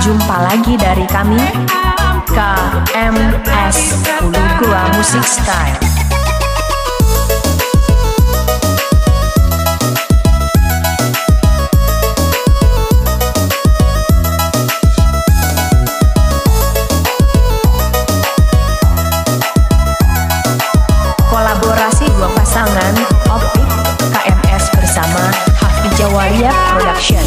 Jumpa lagi dari kami KMS Ulu Gua Musik Style. Kolaborasi dua pasangan Optik KMS bersama Hafi Jawalia Production.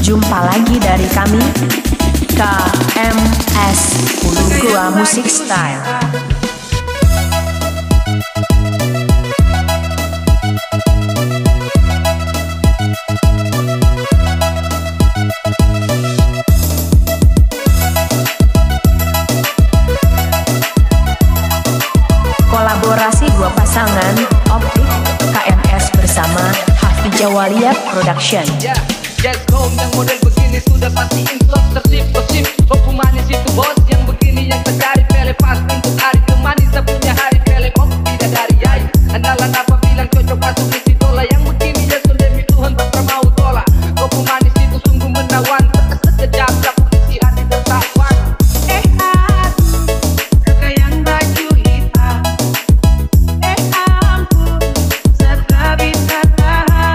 Jumpa lagi dari kami KMS Ulu Gua Musik Style. Kolaborasi dua pasangan Optik KMS bersama Hafi Jawalia Production. Yes, home yang model begini sudah pasti insop tersip-tersip. Kopi manis itu bos yang begini yang tercari. Pele pas untuk hari temani punya hari. Pele kopi tidak dari yai. Andalan apa bilang cocok masuk isi tola. Yang begini ya demi Tuhan tak mau tolak. Kopi manis itu sungguh menawan. Sekejap dapat isi hati tertawan. Kakak yang baju hitam. Ampun, setelah bisa tahan.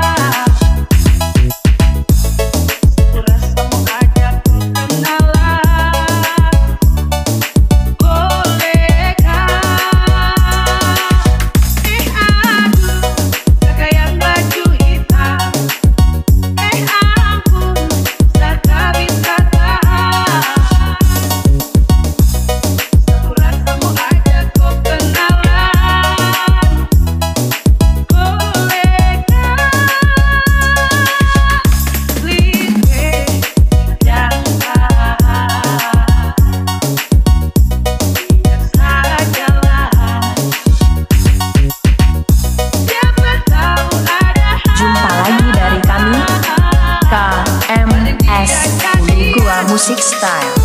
KMS Ulu Gua Musik Style.